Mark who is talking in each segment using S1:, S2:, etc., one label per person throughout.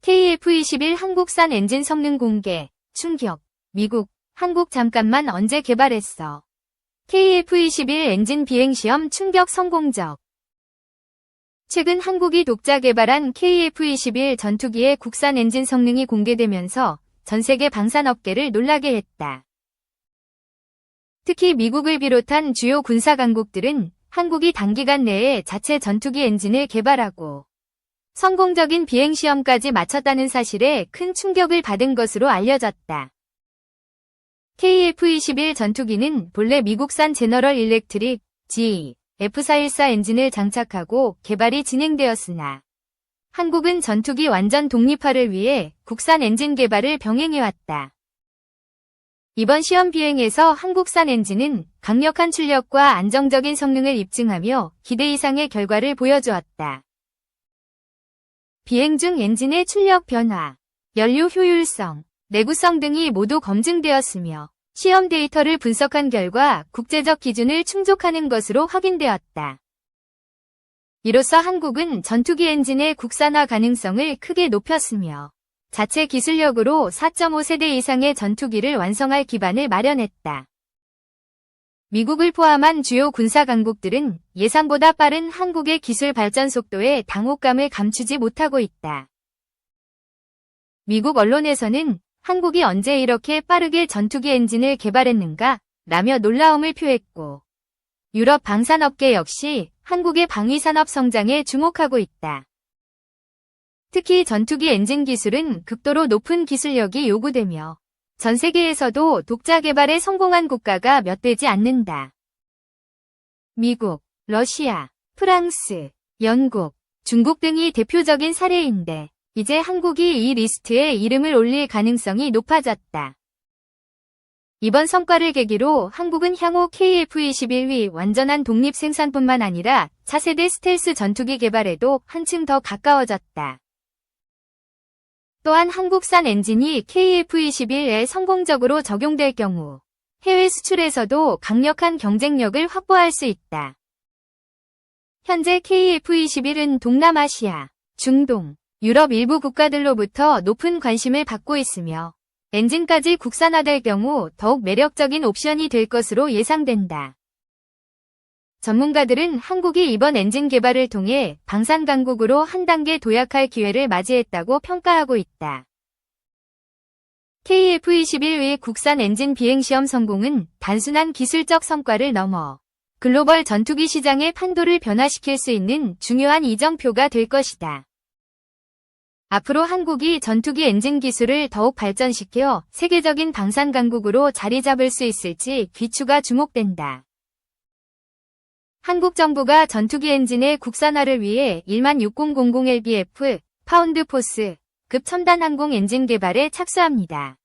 S1: KF-21 한국산 엔진 성능 공개, 충격, 미국, 한국 잠깐만 언제 개발했어? KF-21 엔진 비행시험 충격 성공적. 최근 한국이 독자 개발한 KF-21 전투기의 국산 엔진 성능이 공개되면서 전세계 방산업계를 놀라게 했다. 특히 미국을 비롯한 주요 군사 강국들은 한국이 단기간 내에 자체 전투기 엔진을 개발하고 성공적인 비행시험까지 마쳤다는 사실에 큰 충격을 받은 것으로 알려졌다. KF-21 전투기는 본래 미국산 제너럴 일렉트릭 GE F414 엔진을 장착하고 개발이 진행되었으나 한국은 전투기 완전 독립화를 위해 국산 엔진 개발을 병행해왔다. 이번 시험 비행에서 한국산 엔진은 강력한 출력과 안정적인 성능을 입증하며 기대 이상의 결과를 보여주었다. 비행 중 엔진의 출력 변화, 연료 효율성, 내구성 등이 모두 검증되었으며 시험 데이터를 분석한 결과 국제적 기준을 충족하는 것으로 확인되었다. 이로써 한국은 전투기 엔진의 국산화 가능성을 크게 높였으며 자체 기술력으로 4.5세대 이상의 전투기를 완성할 기반을 마련했다. 미국을 포함한 주요 군사 강국들은 예상보다 빠른 한국의 기술 발전 속도에 당혹감을 감추지 못하고 있다. 미국 언론에서는 한국이 언제 이렇게 빠르게 전투기 엔진을 개발했는가? 라며 놀라움을 표했고, 유럽 방산업계 역시 한국의 방위산업 성장에 주목하고 있다. 특히 전투기 엔진 기술은 극도로 높은 기술력이 요구되며 전 세계에서도 독자 개발에 성공한 국가가 몇 되지 않는다. 미국, 러시아, 프랑스, 영국, 중국 등이 대표적인 사례인데 이제 한국이 이 리스트에 이름을 올릴 가능성이 높아졌다. 이번 성과를 계기로 한국은 향후 KF-21의 완전한 독립 생산뿐만 아니라 차세대 스텔스 전투기 개발에도 한층 더 가까워졌다. 또한 한국산 엔진이 KF-21에 성공적으로 적용될 경우 해외 수출에서도 강력한 경쟁력을 확보할 수 있다. 현재 KF-21은 동남아시아, 중동, 유럽 일부 국가들로부터 높은 관심을 받고 있으며 엔진까지 국산화될 경우 더욱 매력적인 옵션이 될 것으로 예상된다. 전문가들은 한국이 이번 엔진 개발을 통해 방산 강국으로 한 단계 도약할 기회를 맞이했다고 평가하고 있다. KF-21의 국산 엔진 비행시험 성공은 단순한 기술적 성과를 넘어 글로벌 전투기 시장의 판도를 변화시킬 수 있는 중요한 이정표가 될 것이다. 앞으로 한국이 전투기 엔진 기술을 더욱 발전시켜 세계적인 방산 강국으로 자리 잡을 수 있을지 귀추가 주목된다. 한국 정부가 전투기 엔진의 국산화를 위해 16000LBF 파운드 포스급 첨단 항공 엔진 개발에 착수합니다.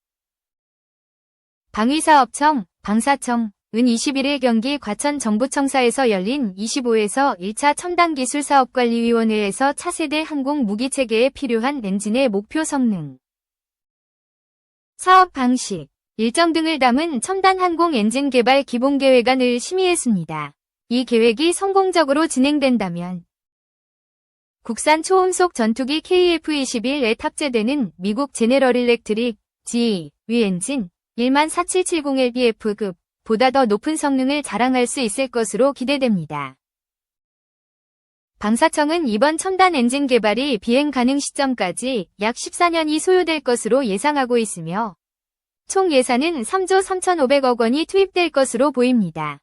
S1: 방위사업청, 방사청, 은 21일 경기 과천정부청사에서 열린 25에서 1차 첨단기술사업관리위원회에서 차세대 항공 무기체계에 필요한 엔진의 목표 성능, 사업 방식, 일정 등을 담은 첨단 항공 엔진 개발 기본계획안을 심의했습니다. 이 계획이 성공적으로 진행된다면 국산 초음속 전투기 KF-21에 탑재되는 미국 제네럴 일렉트릭 GE 엔진 14770LBF급 보다 더 높은 성능을 자랑할 수 있을 것으로 기대됩니다. 방사청은 이번 첨단 엔진 개발이 비행 가능 시점까지 약 14년이 소요될 것으로 예상하고 있으며 총 예산은 3조 3,500억 원이 투입될 것으로 보입니다.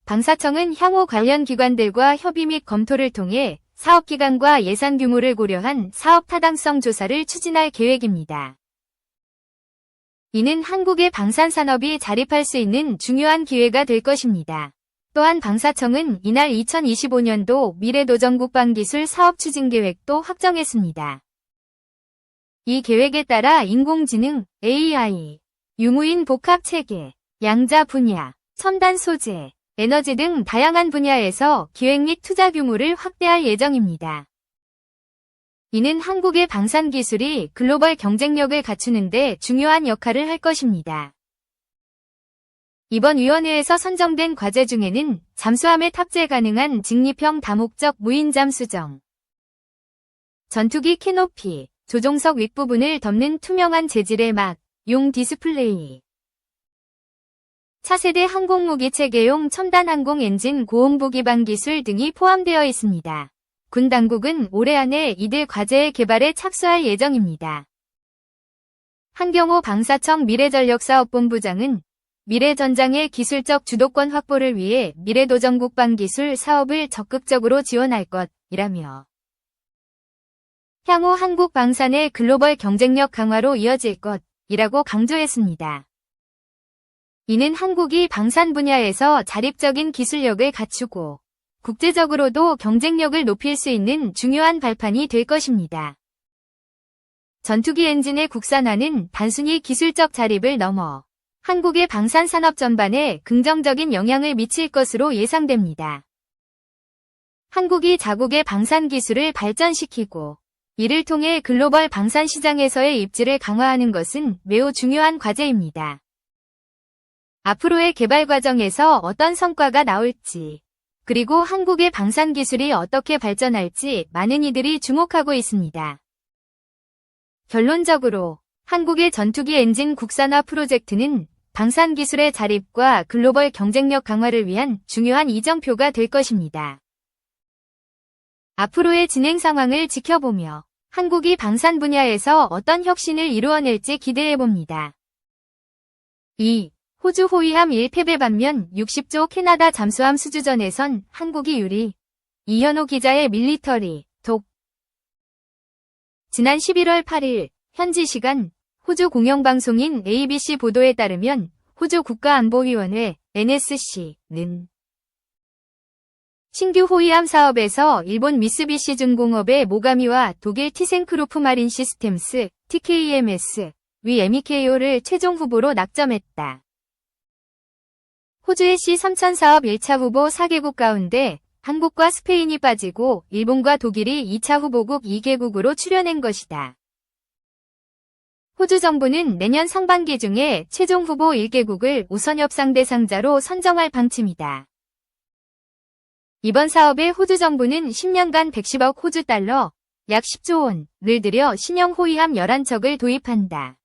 S1: 방사청은 향후 관련 기관들과 협의 및 검토를 통해 사업기간과 예산 규모를 고려한 사업 타당성 조사를 추진할 계획입니다. 이는 한국의 방산산업이 자립할 수 있는 중요한 기회가 될 것입니다. 또한 방사청은 이날 2025년도 미래도전국방기술 사업추진계획도 확정했습니다. 이 계획에 따라 인공지능, AI, 유무인 복합체계, 양자 분야, 첨단 소재, 에너지 등 다양한 분야에서 기획 및 투자 규모를 확대할 예정입니다. 이는 한국의 방산 기술이 글로벌 경쟁력을 갖추는 데 중요한 역할을 할 것입니다. 이번 위원회에서 선정된 과제 중에는 잠수함에 탑재 가능한 직립형 다목적 무인잠수정, 전투기 캐노피, 조종석 윗부분을 덮는 투명한 재질의 용 디스플레이. 차세대 항공무기 체계용 첨단 항공 엔진 고온부 기반 기술 등이 포함되어 있습니다. 군 당국은 올해 안에 이들 과제의 개발에 착수할 예정입니다. 한경호 방사청 미래전력사업본부장은 미래전장의 기술적 주도권 확보를 위해 미래도전국방 기술 사업을 적극적으로 지원할 것이라며 향후 한국 방산의 글로벌 경쟁력 강화로 이어질 것이라고 강조했습니다. 이는 한국이 방산 분야에서 자립적인 기술력을 갖추고 국제적으로도 경쟁력을 높일 수 있는 중요한 발판이 될 것입니다. 전투기 엔진의 국산화는 단순히 기술적 자립을 넘어 한국의 방산 산업 전반에 긍정적인 영향을 미칠 것으로 예상됩니다. 한국이 자국의 방산 기술을 발전시키고 이를 통해 글로벌 방산 시장에서의 입지를 강화하는 것은 매우 중요한 과제입니다. 앞으로의 개발 과정에서 어떤 성과가 나올지, 그리고 한국의 방산 기술이 어떻게 발전할지 많은 이들이 주목하고 있습니다. 결론적으로 한국의 전투기 엔진 국산화 프로젝트는 방산 기술의 자립과 글로벌 경쟁력 강화를 위한 중요한 이정표가 될 것입니다. 앞으로의 진행 상황을 지켜보며 한국이 방산 분야에서 어떤 혁신을 이루어낼지 기대해봅니다. 2. 호주 호위함 1패배 반면 60조 캐나다 잠수함 수주전에선 한국이 유리. 이현호 기자의 밀리터리 독. 지난 11월 8일 현지 시간 호주 공영방송인 ABC 보도에 따르면 호주 국가안보위원회 NSC는 신규 호위함 사업에서 일본 미쓰비시 중공업의 모가미와 독일 티센크루프 마린 시스템스 TKMS 위 MEKO를 최종 후보로 낙점했다. 호주의 C3000 사업 1차 후보 4개국 가운데 한국과 스페인이 빠지고 일본과 독일이 2차 후보국 2개국으로 출연한 것이다. 호주 정부는 내년 상반기 중에 최종 후보 1개국을 우선 협상 대상자로 선정할 방침이다. 이번 사업에 호주 정부는 10년간 110억 호주 달러, 약 10조 원을 들여 신형 호위함 11척을 도입한다.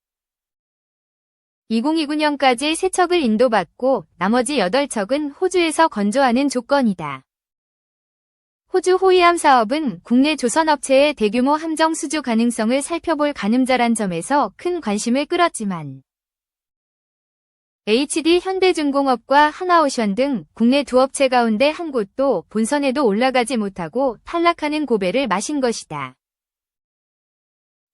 S1: 2029년까지 3척을 인도받고 나머지 8척은 호주에서 건조하는 조건이다. 호주 호위함 사업은 국내 조선업체의 대규모 함정 수주 가능성을 살펴볼 가늠자란 점에서 큰 관심을 끌었지만 HD 현대중공업과 하나오션 등 국내 두 업체 가운데 한 곳도 본선에도 올라가지 못하고 탈락하는 고배를 마신 것이다.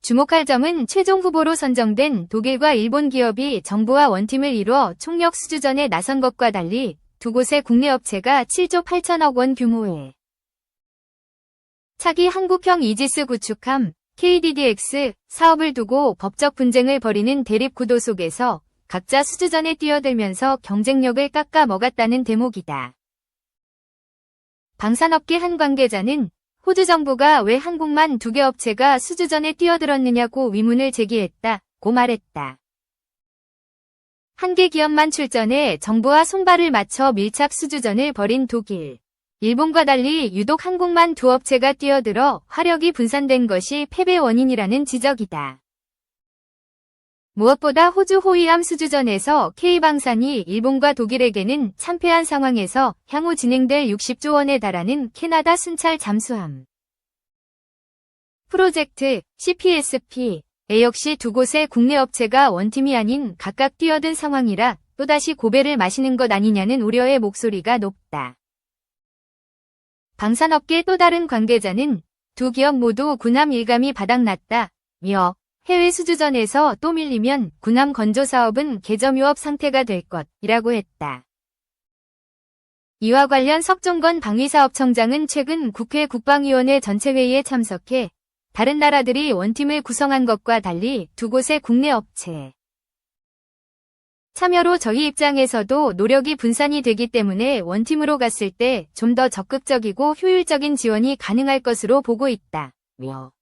S1: 주목할 점은 최종 후보로 선정된 독일과 일본 기업이 정부와 원팀을 이루어 총력 수주전에 나선 것과 달리 두 곳의 국내 업체가 7조 8천억 원 규모의 차기 한국형 이지스 구축함 KDDX 사업을 두고 법적 분쟁을 벌이는 대립 구도 속에서 각자 수주전에 뛰어들면서 경쟁력을 깎아 먹었다는 대목이다. 방산업계 한 관계자는 호주 정부가 왜 한국만 2개 업체가 수주전에 뛰어들었느냐고 의문을 제기했다고 말했다. 한 개 기업만 출전해 정부와 손발을 맞춰 밀착 수주전을 벌인 독일, 일본과 달리 유독 한국만 2 업체가 뛰어들어 화력이 분산된 것이 패배 원인이라는 지적이다. 무엇보다 호주 호위함 수주전에서 K방산이 일본과 독일에게는 참패한 상황에서 향후 진행될 60조 원에 달하는 캐나다 순찰 잠수함 프로젝트 CPSP에 역시 두 곳의 국내 업체가 원팀이 아닌 각각 뛰어든 상황이라 또다시 고배를 마시는 것 아니냐는 우려의 목소리가 높다. 방산업계 또 다른 관계자는 두 기업 모두 군함 일감이 바닥났다며 해외 수주전에서 또 밀리면 군함 건조 사업은 개점유업 상태가 될 것이라고 했다. 이와 관련 석종건 방위사업청장은 최근 국회 국방위원회 전체회의에 참석해 다른 나라들이 원팀을 구성한 것과 달리 두 곳의 국내 업체 참여로 저희 입장에서도 노력이 분산이 되기 때문에 원팀으로 갔을 때 좀 더 적극적이고 효율적인 지원이 가능할 것으로 보고 있다며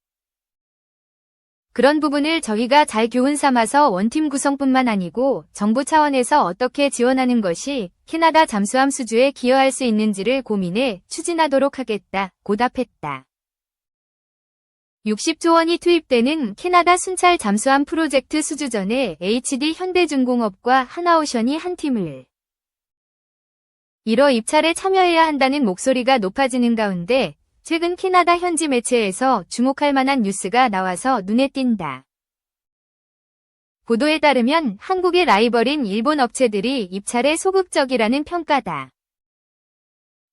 S1: 그런 부분을 저희가 잘 교훈 삼아서 원팀 구성뿐만 아니고 정부 차원에서 어떻게 지원하는 것이 캐나다 잠수함 수주에 기여할 수 있는지를 고민해 추진하도록 하겠다고 답했다. 60조 원이 투입되는 캐나다 순찰 잠수함 프로젝트 수주전에 HD 현대중공업과 하나오션이 한 팀을 이뤄 입찰에 참여해야 한다는 목소리가 높아지는 가운데 최근 캐나다 현지 매체에서 주목할 만한 뉴스가 나와서 눈에 띈다. 보도에 따르면 한국의 라이벌인 일본 업체들이 입찰에 소극적이라는 평가다.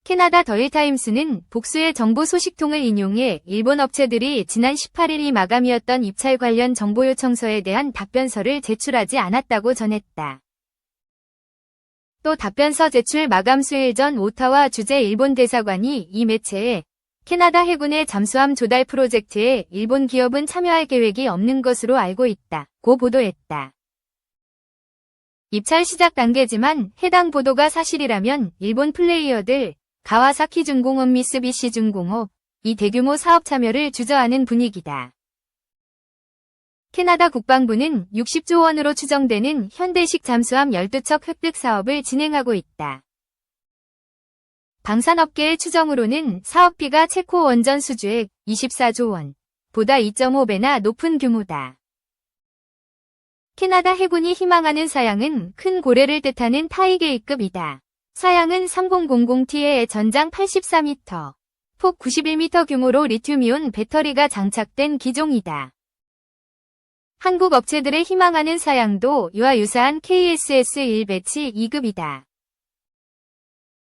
S1: 캐나다 더일타임스는 복수의 정보 소식통을 인용해 일본 업체들이 지난 18일이 마감이었던 입찰 관련 정보 요청서에 대한 답변서를 제출하지 않았다고 전했다. 또 답변서 제출 마감 수일 전 오타와 주재 일본 대사관이 이 매체에 캐나다 해군의 잠수함 조달 프로젝트에 일본 기업은 참여할 계획이 없는 것으로 알고 있다고 보도했다. 입찰 시작 단계지만 해당 보도가 사실이라면 일본 플레이어들 가와사키 중공업 미쓰비시 중공업 이 대규모 사업 참여를 주저하는 분위기다. 캐나다 국방부는 60조 원으로 추정되는 현대식 잠수함 12척 획득 사업을 진행하고 있다. 방산업계의 추정으로는 사업비가 체코 원전 수주액 24조 원, 보다 2.5배나 높은 규모다. 캐나다 해군이 희망하는 사양은 큰 고래를 뜻하는 타이게이급이다. 사양은 3000T의 전장 84m, 폭 91m 규모로 리튬이온 배터리가 장착된 기종이다. 한국 업체들의 희망하는 사양도 이와 유사한 KSS-1 배치 2급이다.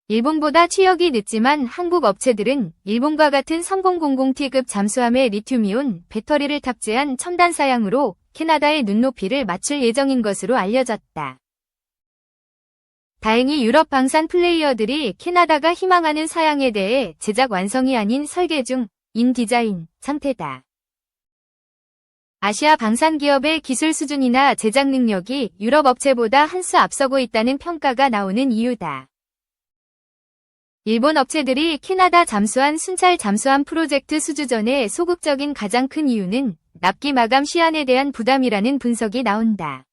S1: 일본보다 취역이 늦지만 한국 업체들은 일본과 같은 3000T급 잠수함에 리튬이온 배터리를 탑재한 첨단 사양으로 캐나다의 눈높이를 맞출 예정인 것으로 알려졌다. 다행히 유럽 방산 플레이어들이 캐나다가 희망하는 사양에 대해 제작 완성이 아닌 설계 중인 디자인 상태다. 아시아 방산 기업의 기술 수준이나 제작 능력이 유럽 업체보다 한 수 앞서고 있다는 평가가 나오는 이유다. 일본 업체들이 캐나다 잠수함 순찰 잠수함 프로젝트 수주전에 소극적인 가장 큰 이유는 납기 마감 시한에 대한 부담이라는 분석이 나온다.